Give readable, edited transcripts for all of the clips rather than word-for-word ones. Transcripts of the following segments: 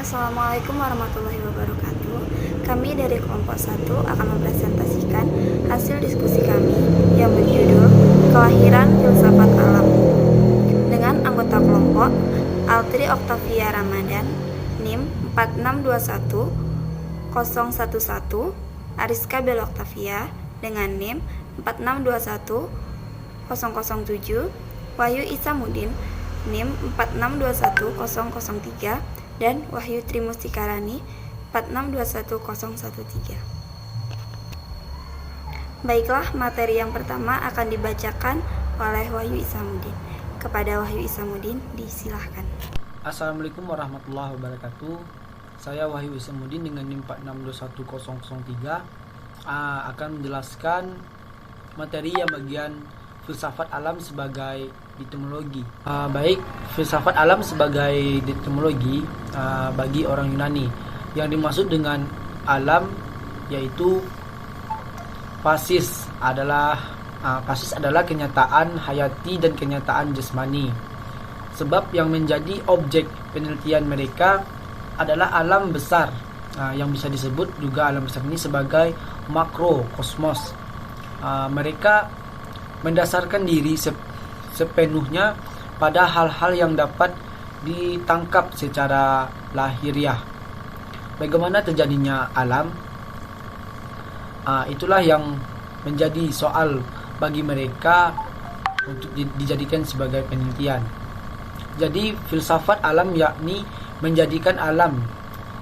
Assalamualaikum warahmatullahi wabarakatuh. Kami dari kelompok 1 akan mempresentasikan hasil diskusi kami yang berjudul Kelahiran Filsafat Alam dengan anggota kelompok Altri Octavia Ramadan, NIM 4621011, Ariska Bella Octavia dengan NIM 4621007, Wahyu Isamuddin NIM 4621003, dan Wahyu Trimustikarani 4621013. Baiklah, materi yang pertama akan dibacakan oleh Wahyu Isamuddin. Kepada Wahyu Isamuddin, disilahkan. Assalamualaikum warahmatullahi wabarakatuh. Saya Wahyu Isamuddin dengan NIM 4621003 akan menjelaskan materi yang bagian filsafat alam sebagai etimologi. Baik, filsafat alam sebagai etimologi bagi orang Yunani. Yang dimaksud dengan alam yaitu phasis adalah kenyataan hayati dan kenyataan jasmani. Sebab yang menjadi objek penelitian mereka adalah alam besar, yang bisa disebut juga alam besar ini sebagai makrokosmos. Mereka mendasarkan diri sepenuhnya pada hal-hal yang dapat ditangkap secara lahiriah. Bagaimana terjadinya alam? Itulah yang menjadi soal bagi mereka untuk dijadikan sebagai penelitian. Jadi filsafat alam yakni menjadikan alam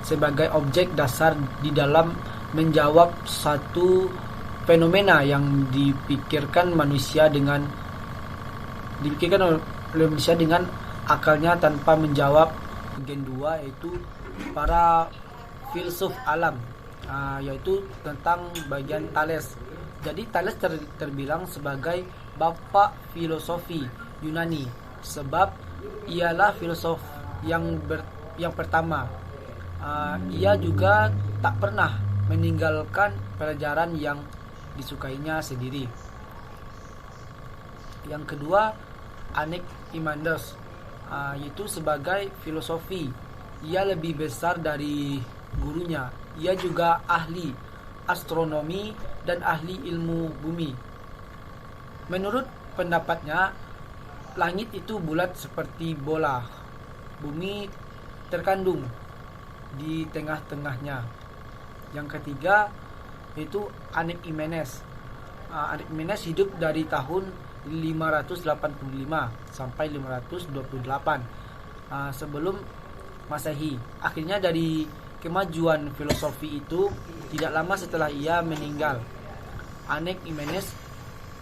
sebagai objek dasar di dalam menjawab satu fenomena yang dipikirkan oleh manusia dengan akalnya tanpa menjawab. Bagian 2 yaitu para filsuf alam, yaitu tentang bagian Thales. Jadi Thales terbilang sebagai bapak filosofi Yunani sebab ialah filosof yang pertama. Ia juga tak pernah meninggalkan pelajaran yang disukainya sendiri. Yang kedua, Anaximenes, yaitu sebagai filosofi. Ia lebih besar dari gurunya. Ia juga ahli astronomi dan ahli ilmu bumi. Menurut pendapatnya, langit itu bulat seperti bola. Bumi terkandung di tengah-tengahnya. Yang ketiga yaitu Anaximenes. Anaximenes hidup dari tahun 585 sampai 528 sebelum Masehi. Akhirnya dari kemajuan filosofi itu tidak lama setelah ia meninggal, Anaximenes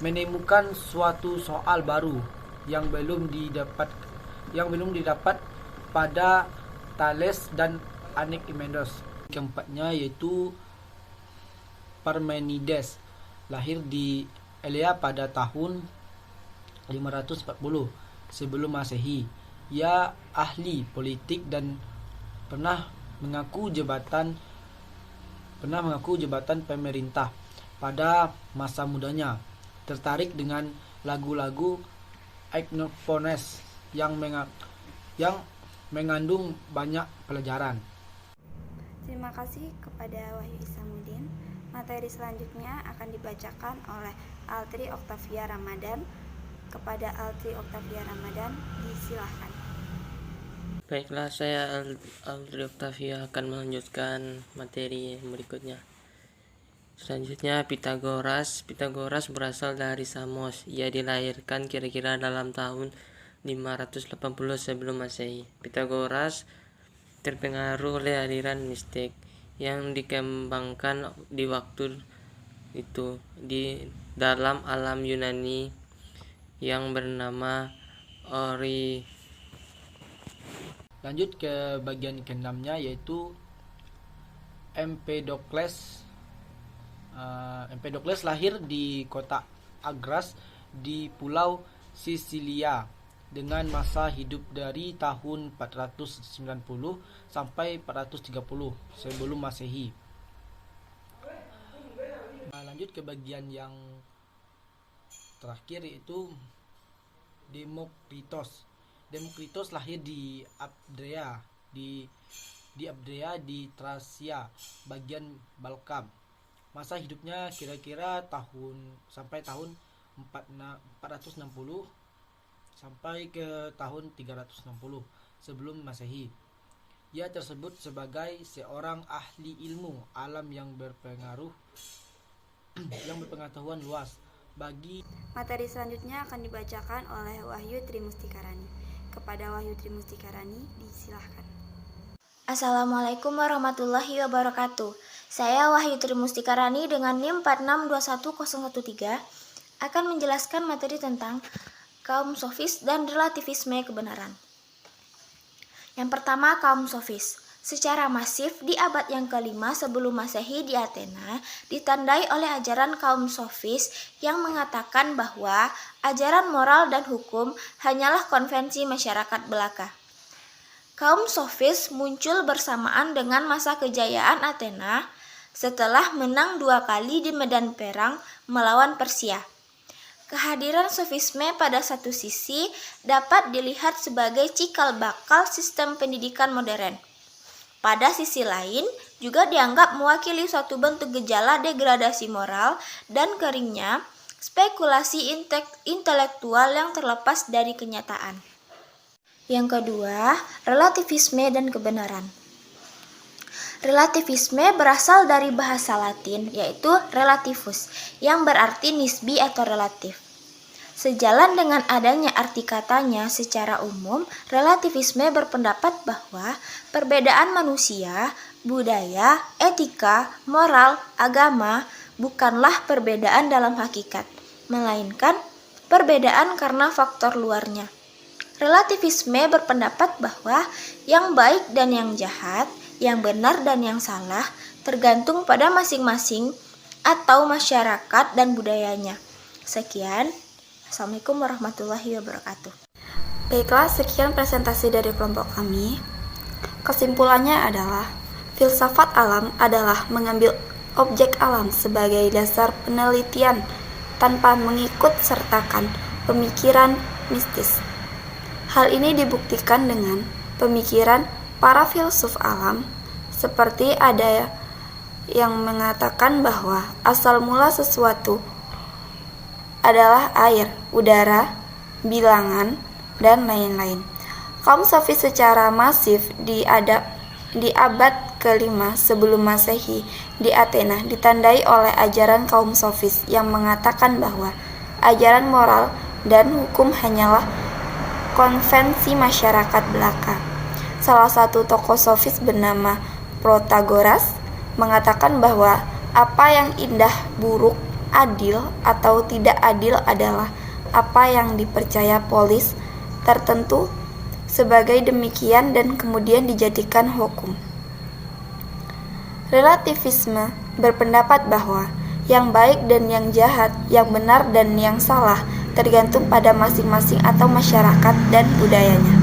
menemukan suatu soal baru yang belum didapat pada Thales dan Anaximenes. Keempatnya yaitu Parmenides, lahir di Elea pada tahun 540 sebelum Masehi. Ia ahli politik dan pernah mengaku jabatan pemerintah pada masa mudanya. Tertarik dengan lagu-lagu Xenophanes yang mengandung banyak pelajaran. Terima kasih kepada Wahyu Isamuddin. Materi selanjutnya akan dibacakan oleh Altri Octavia Ramadan. Kepada Altri Octavia Ramadan, disilahkan. Baiklah, saya Altri Octavia akan melanjutkan materi berikutnya. Selanjutnya, Pythagoras. Pythagoras berasal dari Samos. Ia dilahirkan kira-kira dalam tahun 580 sebelum Masehi. Pythagoras terpengaruh oleh aliran mistik yang dikembangkan di waktu itu di dalam alam Yunani yang bernama Ori. Lanjut ke bagian ke-6-nya yaitu Empedokles. Empedokles lahir di kota Agras di Pulau Sisilia dengan masa hidup dari tahun 490 sampai 430 sebelum Masehi. Lanjut ke bagian yang terakhir yaitu Demokritos. Demokritos lahir di Abdrea di di Abdea di Tracia, bagian Balkan. Masa hidupnya kira-kira sampai tahun 460 sampai ke tahun 360 sebelum Masehi. Ia tersebut sebagai seorang ahli ilmu alam yang berpengaruh yang berpengetahuan luas. Materi selanjutnya akan dibacakan oleh Wahyu Trimustikarani. Kepada Wahyu Trimustikarani, disilahkan. Assalamualaikum warahmatullahi wabarakatuh. Saya Wahyu Trimustikarani dengan NIM 4621013 akan menjelaskan materi tentang kaum sofis dan relativisme kebenaran. Yang pertama, kaum sofis. Secara masif di abad yang kelima sebelum Masehi di Athena ditandai oleh ajaran kaum sofis yang mengatakan bahwa ajaran moral dan hukum hanyalah konvensi masyarakat belaka. Kaum sofis muncul bersamaan dengan masa kejayaan Athena setelah menang 2 kali di medan perang melawan Persia. Kehadiran sofisme pada satu sisi dapat dilihat sebagai cikal bakal sistem pendidikan modern. Pada sisi lain, juga dianggap mewakili suatu bentuk gejala degradasi moral dan keringnya spekulasi intelektual yang terlepas dari kenyataan. Yang kedua, relativisme dan kebenaran. Relativisme berasal dari bahasa Latin, yaitu relativus, yang berarti nisbi atau relatif. Sejalan dengan adanya arti katanya secara umum, relativisme berpendapat bahwa perbedaan manusia, budaya, etika, moral, agama bukanlah perbedaan dalam hakikat, melainkan perbedaan karena faktor luarnya. Relativisme berpendapat bahwa yang baik dan yang jahat, yang benar dan yang salah tergantung pada masing-masing atau masyarakat dan budayanya. Sekian. Assalamualaikum warahmatullahi wabarakatuh. Baiklah, sekian presentasi dari kelompok kami. Kesimpulannya adalah, filsafat alam adalah mengambil objek alam sebagai dasar penelitian tanpa mengikut sertakan pemikiran mistis. Hal ini dibuktikan dengan pemikiran para filsuf alam, seperti ada yang mengatakan bahwa asal mula sesuatu adalah air, udara, bilangan, dan lain-lain. Kaum sofis secara masif di abad ke-5 sebelum Masehi di Athena ditandai oleh ajaran kaum sofis yang mengatakan bahwa ajaran moral dan hukum hanyalah konvensi masyarakat belaka. Salah satu tokoh sofis bernama Protagoras mengatakan bahwa apa yang indah, buruk, adil atau tidak adil adalah apa yang dipercaya polis tertentu sebagai demikian dan kemudian dijadikan hukum. Relativisme berpendapat bahwa yang baik dan yang jahat, yang benar dan yang salah tergantung pada masing-masing atau masyarakat dan budayanya.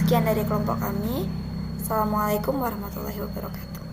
Sekian dari kelompok kami. Assalamualaikum warahmatullahi wabarakatuh.